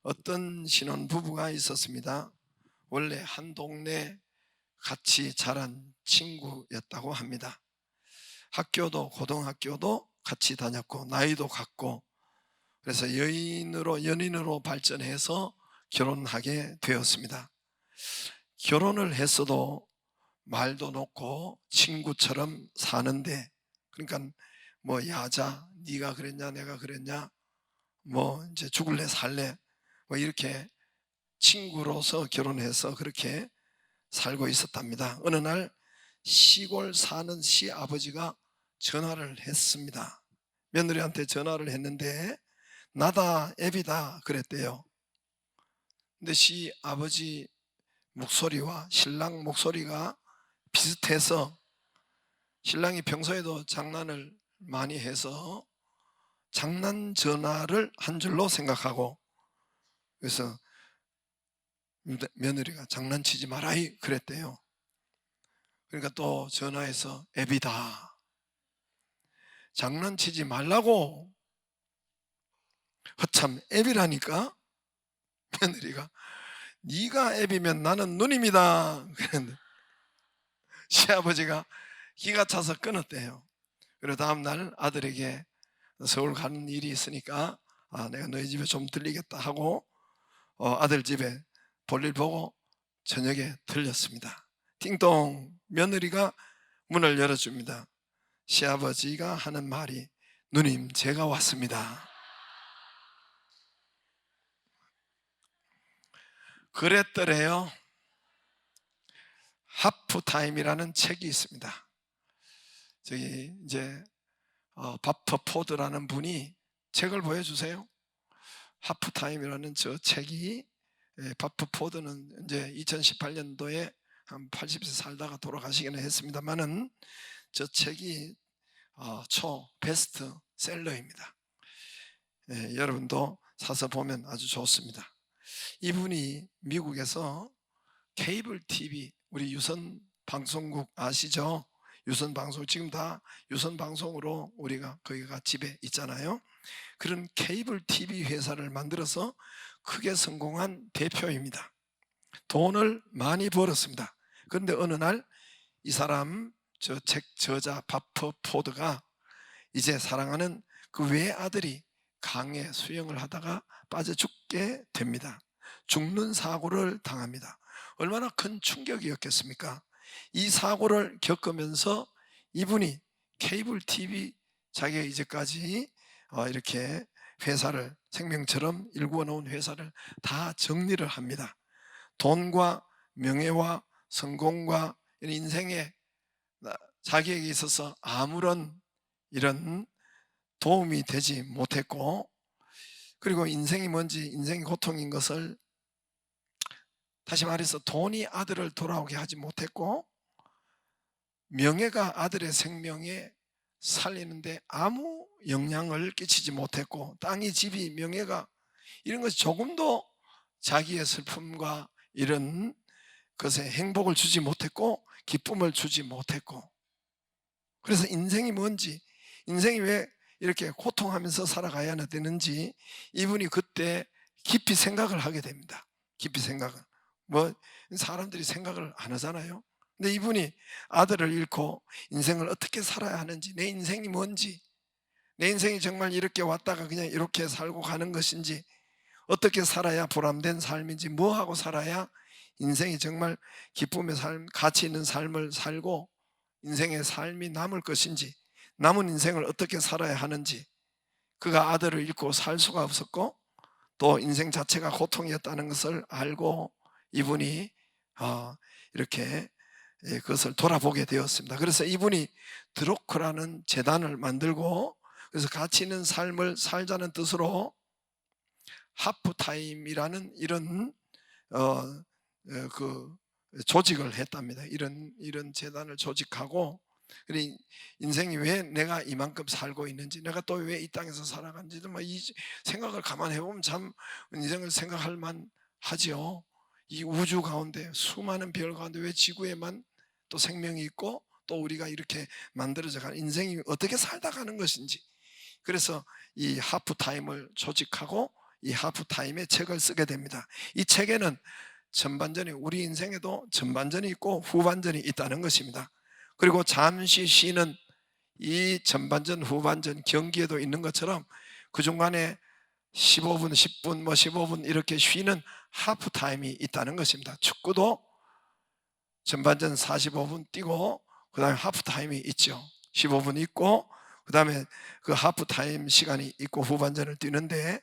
어떤 신혼부부가 있었습니다. 원래 한 동네 같이 자란 친구였다고 합니다. 학교도 고등학교도 같이 다녔고 나이도 같고, 그래서 연인으로 발전해서 결혼하게 되었습니다. 결혼을 했어도 말도 놓고 친구처럼 사는데, 그러니까 뭐 야자, 네가 그랬냐 내가 그랬냐, 뭐 이제 죽을래 살래, 뭐 이렇게 친구로서 결혼해서 그렇게 살고 있었답니다. 어느 날 시골 사는 시아버지가 전화를 했습니다. 며느리한테 전화를 했는데 나다 애비다 그랬대요. 근데 시아버지 목소리와 신랑 목소리가 비슷해서 신랑이 평소에도 장난을 많이 해서 장난 전화를 한 줄로 생각하고, 그래서 며느리가 장난치지 마라이 그랬대요. 그러니까 또 전화해서 애비다, 장난치지 말라고. 허참 애비라니까. 며느리가 네가 애비면 나는 누님이다 그랬는데 시아버지가 기가 차서 끊었대요. 그리고 다음날 아들에게 서울 가는 일이 있으니까 내가 너희 집에 좀 들리겠다 하고 아들 집에 볼일 보고 저녁에 들렸습니다. 띵동, 며느리가 문을 열어줍니다. 시아버지가 하는 말이 누님 제가 왔습니다. 그랬더래요. 하프타임이라는 책이 있습니다. 저기 이제 바퍼 포드라는 분이 책을 보여주세요. 하프타임이라는 저 책이, 바퍼 포드는 이제 2018년도에 한 80세 살다가 돌아가시기는 했습니다만은 저 책이 초 베스트셀러입니다. 여러분도 사서 보면 아주 좋습니다. 이분이 미국에서 케이블 TV, 우리 유선 방송국 아시죠? 유선 방송, 지금 다 유선 방송으로 우리가 거기가 집에 있잖아요. 그런 케이블 TV 회사를 만들어서 크게 성공한 대표입니다. 돈을 많이 벌었습니다. 그런데 어느 날 이 사람, 저 책 저자 바퍼 포드가 이제 사랑하는 그 외아들이 강에 수영을 하다가 빠져 죽게 됩니다. 죽는 사고를 당합니다. 얼마나 큰 충격이었겠습니까? 이 사고를 겪으면서 이분이 케이블 TV, 자기가 이제까지 이렇게 회사를 생명처럼 일구어 놓은 회사를 다 정리를 합니다. 돈과 명예와 성공과 인생에 자기에게 있어서 아무런 이런 도움이 되지 못했고, 그리고 인생이 뭔지, 인생이 고통인 것을, 다시 말해서 돈이 아들을 돌아오게 하지 못했고, 명예가 아들의 생명에 살리는데 아무 영향을 끼치지 못했고, 땅이 집이 명예가 이런 것이 조금도 자기의 슬픔과 이런 것에 행복을 주지 못했고 기쁨을 주지 못했고, 그래서 인생이 뭔지, 인생이 왜 이렇게 고통하면서 살아가야 되는지 이분이 그때 깊이 생각을 하게 됩니다. 깊이 생각을, 뭐 사람들이 생각을 안 하잖아요. 근데 이분이 아들을 잃고 인생을 어떻게 살아야 하는지, 내 인생이 뭔지, 내 인생이 정말 이렇게 왔다가 그냥 이렇게 살고 가는 것인지, 어떻게 살아야 보람된 삶인지, 뭐 하고 살아야 인생이 정말 기쁨의 삶, 가치 있는 삶을 살고 인생의 삶이 남을 것인지, 남은 인생을 어떻게 살아야 하는지, 그가 아들을 잃고 살 수가 없었고 또 인생 자체가 고통이었다는 것을 알고 이분이 이렇게 그것을 돌아보게 되었습니다. 그래서 이분이 드로크라는 재단을 만들고, 그래서 가치 있는 삶을 살자는 뜻으로 하프타임이라는 이런 그 조직을 했답니다. 이런 재단을 조직하고, 인생이 왜 내가 이만큼 살고 있는지, 내가 또 왜 이 땅에서 살아간지도 이 생각을 가만해 보면 참 인생을 생각할 만하지요. 이 우주 가운데, 수많은 별 가운데 왜 지구에만 또 생명이 있고 또 우리가 이렇게 만들어져 가는 인생이 어떻게 살다 가는 것인지. 그래서 이 하프타임을 조직하고 이 하프타임의 책을 쓰게 됩니다. 이 책에는 전반전이, 우리 인생에도 전반전이 있고 후반전이 있다는 것입니다. 그리고 잠시 쉬는 이 전반전 후반전 경기에도 있는 것처럼 그 중간에 15분 10분 15분 이렇게 쉬는 하프타임이 있다는 것입니다. 축구도 전반전 45분 뛰고 그 다음에 하프타임이 있죠. 15분 있고 그 다음에 그 하프타임 시간이 있고 후반전을 뛰는데,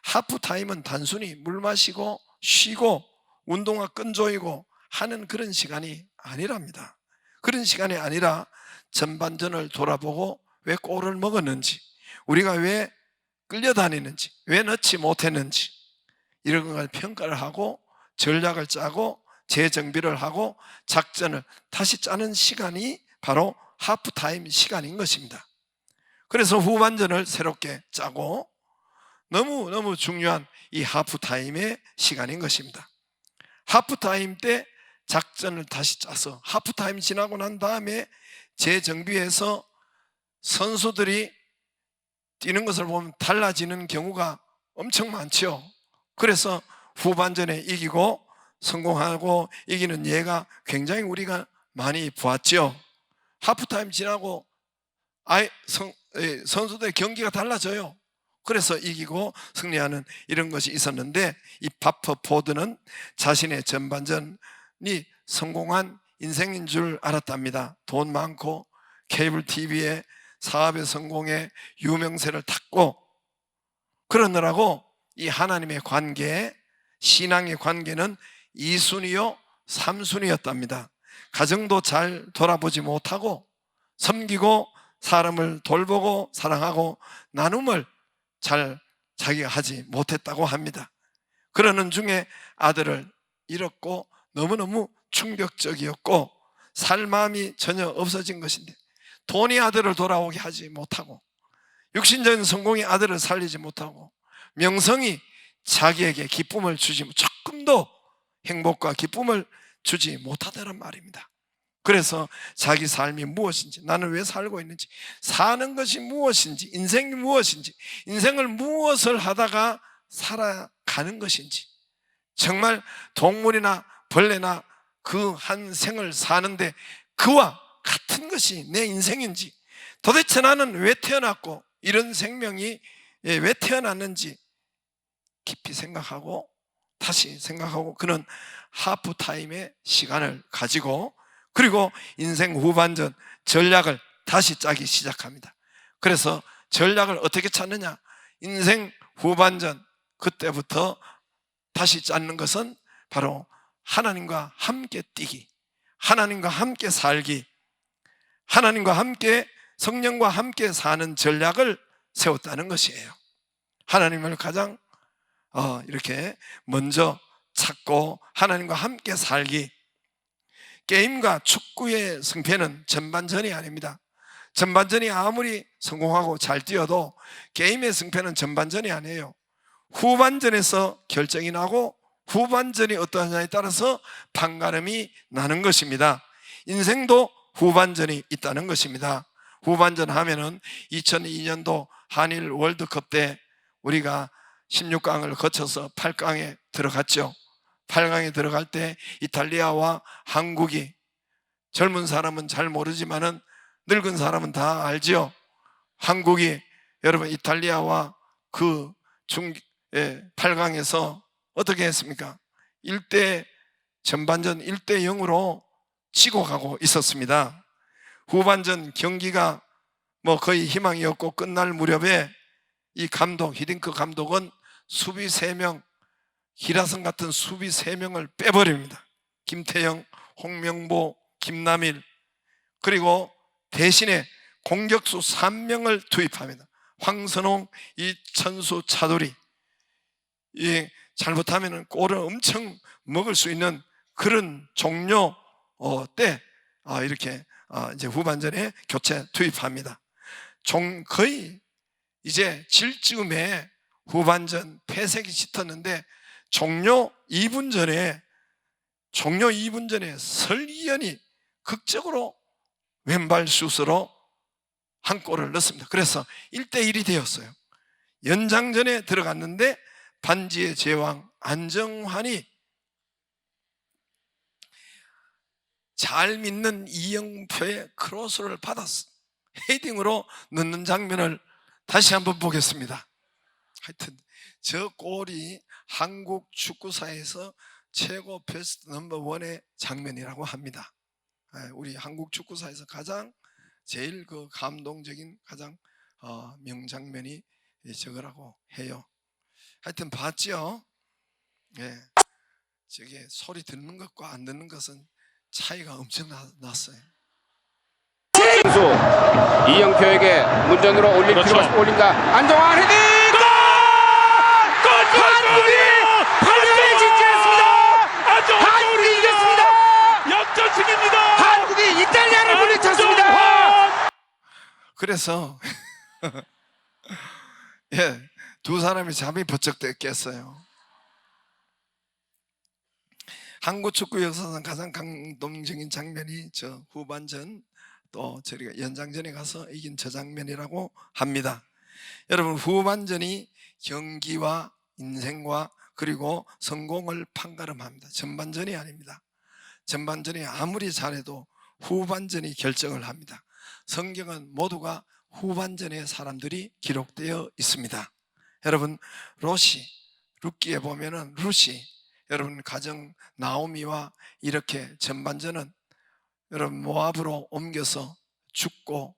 하프타임은 단순히 물 마시고 쉬고 운동화 끈 조이고 하는 그런 시간이 아니랍니다. 그런 시간이 아니라 전반전을 돌아보고 왜 골을 먹었는지, 우리가 왜 끌려다니는지, 왜 넣지 못했는지 이런 걸 평가를 하고 전략을 짜고 재정비를 하고 작전을 다시 짜는 시간이 바로 하프타임 시간인 것입니다. 그래서 후반전을 새롭게 짜고 너무너무 중요한 이 하프타임의 시간인 것입니다. 하프타임 때 작전을 다시 짜서 하프타임 지나고 난 다음에 재정비해서 선수들이 뛰는 것을 보면 달라지는 경우가 엄청 많죠. 그래서 후반전에 이기고 성공하고 이기는 예가 굉장히 우리가 많이 보았죠. 하프타임 지나고 선수들의 경기가 달라져요. 그래서 이기고 승리하는 이런 것이 있었는데, 이 바퍼 포드는 자신의 전반전이 성공한 인생인 줄 알았답니다. 돈 많고 케이블 TV에 사업의 성공에 유명세를 탔고, 그러느라고 이 하나님의 관계, 신앙의 관계는 2순위요 3순위였답니다. 가정도 잘 돌아보지 못하고 섬기고 사람을 돌보고 사랑하고 나눔을 잘 자기가 하지 못했다고 합니다. 그러는 중에 아들을 잃었고 너무너무 충격적이었고 살 마음이 전혀 없어진 것인데, 돈이 아들을 돌아오게 하지 못하고 육신적인 성공이 아들을 살리지 못하고 명성이 자기에게 기쁨을 주지, 조금도 행복과 기쁨을 주지 못하더란 말입니다. 그래서 자기 삶이 무엇인지, 나는 왜 살고 있는지, 사는 것이 무엇인지, 인생이 무엇인지, 인생을 무엇을 하다가 살아가는 것인지, 정말 동물이나 벌레나 그 한 생을 사는데 그와 같은 것이 내 인생인지, 도대체 나는 왜 태어났고 이런 생명이 왜 태어났는지 깊이 생각하고 다시 생각하고, 그는 하프타임의 시간을 가지고 그리고 인생 후반전 전략을 다시 짜기 시작합니다. 그래서 전략을 어떻게 찾느냐, 인생 후반전 그때부터 다시 짜는 것은 바로 하나님과 함께 뛰기, 하나님과 함께 살기, 하나님과 함께 성령과 함께 사는 전략을 세웠다는 것이에요. 하나님을 가장 이렇게 먼저 찾고 하나님과 함께 살기. 게임과 축구의 승패는 전반전이 아닙니다. 전반전이 아무리 성공하고 잘 뛰어도 게임의 승패는 전반전이 아니에요. 후반전에서 결정이 나고 후반전이 어떠하냐에 따라서 판가름이 나는 것입니다. 인생도 후반전이 있다는 것입니다. 후반전 하면은 2002년도 한일 월드컵 때 우리가 16강을 거쳐서 8강에 들어갔죠. 8강에 들어갈 때 이탈리아와 한국이, 젊은 사람은 잘 모르지만은 늙은 사람은 다 알죠. 한국이 여러분 이탈리아와 그 8강에서 어떻게 했습니까? 전반전 1대 0으로 치고 가고 있었습니다. 후반전 경기가 거의 희망이 없고 끝날 무렵에 이 감독, 히딩크 감독은 수비 3명, 기라성 같은 수비 3명을 빼버립니다. 김태형, 홍명보, 김남일, 그리고 대신에 공격수 3명을 투입합니다. 황선홍, 이천수, 차두리. 잘못하면 골을 엄청 먹을 수 있는 그런 종료 때 이렇게 이제 후반전에 교체 투입합니다. 거의 이제 질 즈음에 후반전 패색이 짙었는데 종료 2분 전에 설기현이 극적으로 왼발 슛으로 한 골을 넣습니다. 그래서 1대 1이 되었어요. 연장전에 들어갔는데 반지의 제왕 안정환이 잘 믿는 이영표의 크로스를 받았어. 헤딩으로 넣는 장면을 다시 한번 보겠습니다. 하여튼 저 골이 한국 축구사에서 최고 베스트 넘버 원의 장면이라고 합니다. 우리 한국 축구사에서 가장 제일 그 감동적인 가장 명장면이 저거라고 해요. 하여튼 봤죠? 예. 저게 소리 듣는 것과 안 듣는 것은 차이가 엄청 났어요. 선수 이영표에게 문전으로 올릴 그렇죠. 필요가 올린다. 안정환 헤딩 골! 한국이 8강에 진출했습니다. 한국이 이겼습니다. 역전승입니다. 한국이 이탈리아를 물리쳤습니다. 그래서 예, 두 사람이 잠이 번쩍 깼어요. 한국 축구 역사상 가장 감동적인 장면이 저 후반전 또 저희가 연장전에 가서 이긴 저 장면이라고 합니다. 여러분, 후반전이 경기와 인생과 그리고 성공을 판가름합니다. 전반전이 아닙니다. 전반전이 아무리 잘해도 후반전이 결정을 합니다. 성경은 모두가 후반전의 사람들이 기록되어 있습니다. 여러분, 룻기에 보면은 룻이 여러분 가정 나오미와 이렇게 전반전은 여러분 모압으로 옮겨서 죽고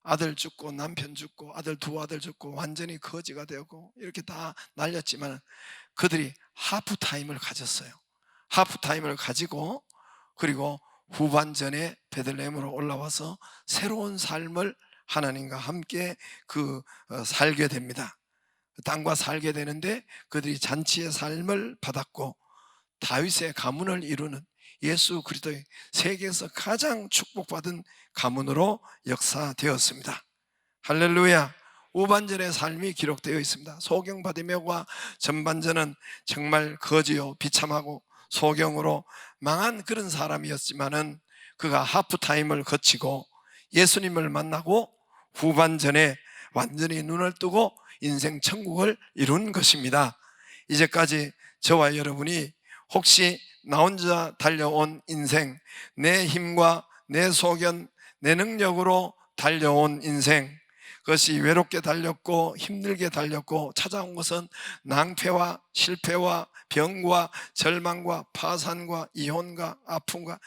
아들 죽고 남편 죽고 두 아들 죽고 완전히 거지가 되고 이렇게 다 날렸지만 그들이 하프타임을 가졌어요. 하프타임을 가지고 그리고 후반전에 베들레헴으로 올라와서 새로운 삶을 하나님과 함께 살게 됩니다. 땅과 살게 되는데 그들이 잔치의 삶을 받았고 다윗의 가문을 이루는 예수 그리스도의 세계에서 가장 축복받은 가문으로 역사되었습니다. 할렐루야. 후반전의 삶이 기록되어 있습니다. 소경 바디메오와 전반전은 정말 거지요 비참하고 소경으로 망한 그런 사람이었지만은 그가 하프타임을 거치고 예수님을 만나고 후반전에 완전히 눈을 뜨고 인생 천국을 이룬 것입니다. 이제까지 저와 여러분이 혹시 나 혼자 달려온 인생, 내 힘과 내 소견, 내 능력으로 달려온 인생, 그것이 외롭게 달렸고 힘들게 달렸고 찾아온 것은 낭패와 실패와 병과 절망과 파산과 이혼과 아픔과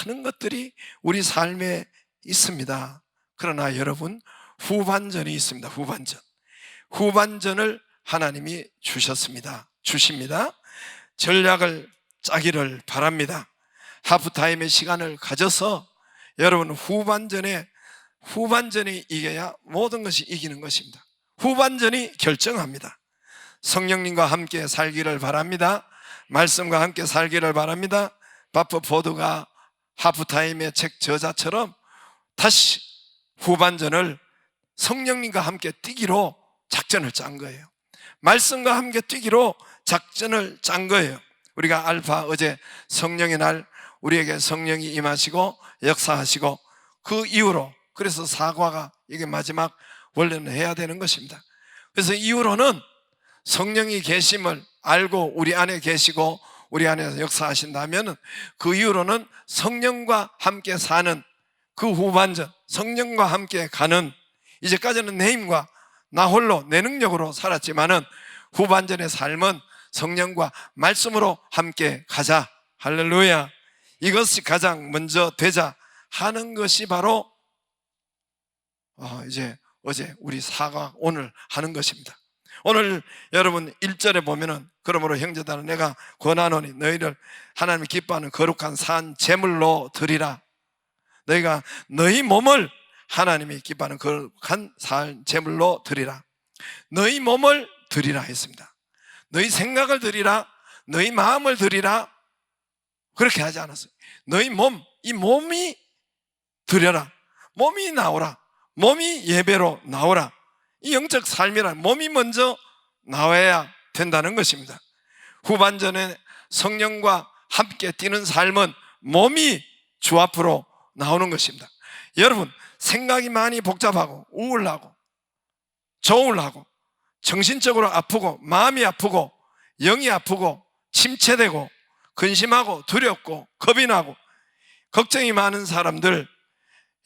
많은 것들이 우리 삶에 있습니다. 그러나 여러분, 후반전이 있습니다. 후반전을 하나님이 주십니다. 전략을 짜기를 바랍니다. 하프타임의 시간을 가져서 여러분 후반전이 이겨야 모든 것이 이기는 것입니다. 후반전이 결정합니다. 성령님과 함께 살기를 바랍니다. 말씀과 함께 살기를 바랍니다. 바프 포드가 하프타임의 책 저자처럼 다시 후반전을 성령님과 함께 뛰기로 작전을 짠 거예요. 말씀과 함께 뛰기로 작전을 짠 거예요. 우리가 알파 어제 성령의 날 우리에게 성령이 임하시고 역사하시고 그 이후로 그래서 사과가 이게 마지막 원래는 해야 되는 것입니다. 그래서 이후로는 성령이 계심을 알고 우리 안에 계시고 우리 안에서 역사하신다면 그 이후로는 성령과 함께 사는 그 후반전, 성령과 함께 가는, 이제까지는 내 힘과 나 홀로 내 능력으로 살았지만은 후반전의 삶은 성령과 말씀으로 함께 가자. 할렐루야. 이것이 가장 먼저 되자 하는 것이 바로 이제 어제 우리 사과 오늘 하는 것입니다. 오늘 여러분 1절에 보면은 그러므로 형제들아 내가 권하노니 너희를 하나님이 기뻐하는 거룩한 산 제물로 드리라. 너희가 너희 몸을 하나님이 기뻐하는 거룩한 산 제물로 드리라. 너희 몸을 드리라 했습니다. 너희 생각을 드리라, 너희 마음을 드리라, 그렇게 하지 않았어요. 너희 몸, 이 몸이 드려라. 몸이 나오라. 몸이 예배로 나오라. 이 영적 삶이란 몸이 먼저 나와야 된다는 것입니다. 후반전에 성령과 함께 뛰는 삶은 몸이 주 앞으로 나오는 것입니다. 여러분, 생각이 많이 복잡하고 우울하고 조울하고 정신적으로 아프고 마음이 아프고 영이 아프고 침체되고 근심하고 두렵고 겁이 나고 걱정이 많은 사람들,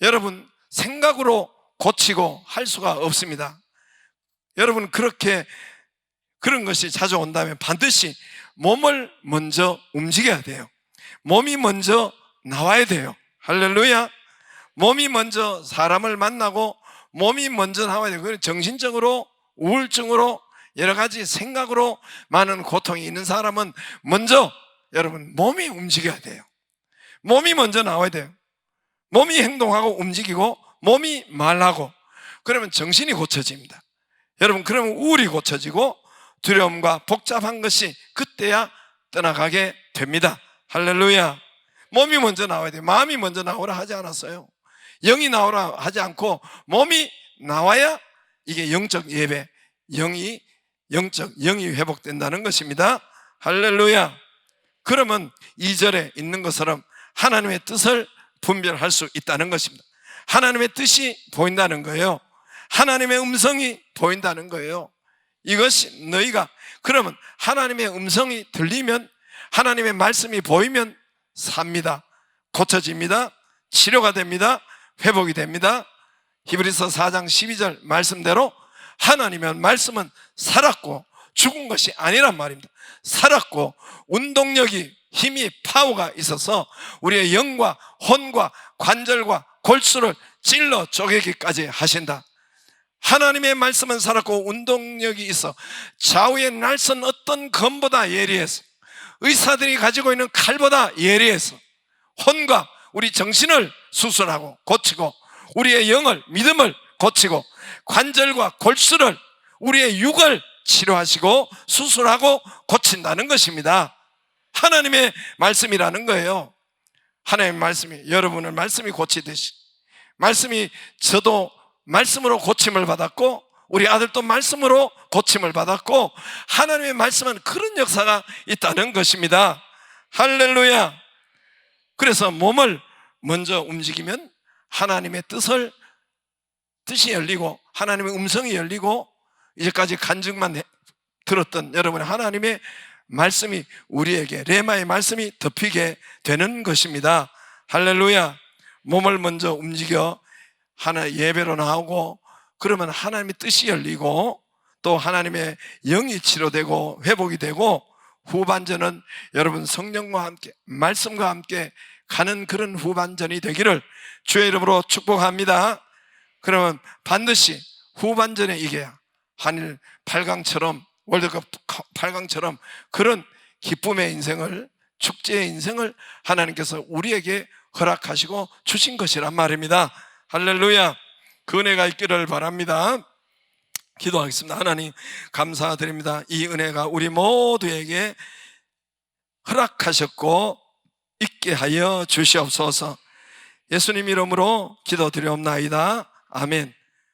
여러분 생각으로 고치고 할 수가 없습니다. 여러분 그런 것이 자주 온다면 반드시 몸을 먼저 움직여야 돼요. 몸이 먼저 나와야 돼요. 할렐루야. 몸이 먼저 사람을 만나고 몸이 먼저 나와야 돼요. 그래서 정신적으로 우울증으로 여러 가지 생각으로 많은 고통이 있는 사람은 먼저 여러분 몸이 움직여야 돼요. 몸이 먼저 나와야 돼요. 몸이 행동하고 움직이고 몸이 말하고, 그러면 정신이 고쳐집니다. 여러분 그러면 우울이 고쳐지고 두려움과 복잡한 것이 그때야 떠나가게 됩니다. 할렐루야. 몸이 먼저 나와야 돼요. 마음이 먼저 나오라 하지 않았어요. 영이 나오라 하지 않고 몸이 나와야 이게 영적 예배, 영이 회복된다는 것입니다. 할렐루야. 그러면 2절에 있는 것처럼 하나님의 뜻을 분별할 수 있다는 것입니다. 하나님의 뜻이 보인다는 거예요. 하나님의 음성이 보인다는 거예요. 이것이 너희가, 그러면 하나님의 음성이 들리면, 하나님의 말씀이 보이면 삽니다. 고쳐집니다. 치료가 됩니다. 회복이 됩니다. 히브리서 4장 12절 말씀대로 하나님의 말씀은 살았고 죽은 것이 아니란 말입니다. 살았고 운동력이, 힘이, 파워가 있어서 우리의 영과 혼과 관절과 골수를 찔러 쪼개기까지 하신다. 하나님의 말씀은 살았고 운동력이 있어 좌우의 날선 어떤 검보다 예리해서, 의사들이 가지고 있는 칼보다 예리해서 혼과 우리 정신을 수술하고 고치고, 우리의 영을, 믿음을 고치고, 관절과 골수를, 우리의 육을 치료하시고 수술하고 고친다는 것입니다. 하나님의 말씀이라는 거예요. 하나님의 말씀이 여러분을 말씀이 고치듯이, 말씀이 저도 말씀으로 고침을 받았고 우리 아들도 말씀으로 고침을 받았고, 하나님의 말씀은 그런 역사가 있다는 것입니다. 할렐루야. 그래서 몸을 먼저 움직이면 하나님의 뜻이 열리고 하나님의 음성이 열리고, 이제까지 간증만 들었던 여러분의 하나님의 말씀이 우리에게, 레마의 말씀이 덮이게 되는 것입니다. 할렐루야. 몸을 먼저 움직여 하나 예배로 나오고, 그러면 하나님의 뜻이 열리고 또 하나님의 영이 치료되고 회복이 되고, 후반전은 여러분 성령과 함께 말씀과 함께 가는 그런 후반전이 되기를 주의 이름으로 축복합니다. 그러면 반드시 후반전에 이겨야 한일 8강처럼, 월드컵 8강처럼 그런 기쁨의 인생을, 축제의 인생을 하나님께서 우리에게 허락하시고 주신 것이란 말입니다. 할렐루야. 그 은혜가 있기를 바랍니다. 기도하겠습니다. 하나님 감사드립니다. 이 은혜가 우리 모두에게 허락하셨고 있게 하여 주시옵소서. 예수님 이름으로 기도드리옵나이다. 아멘.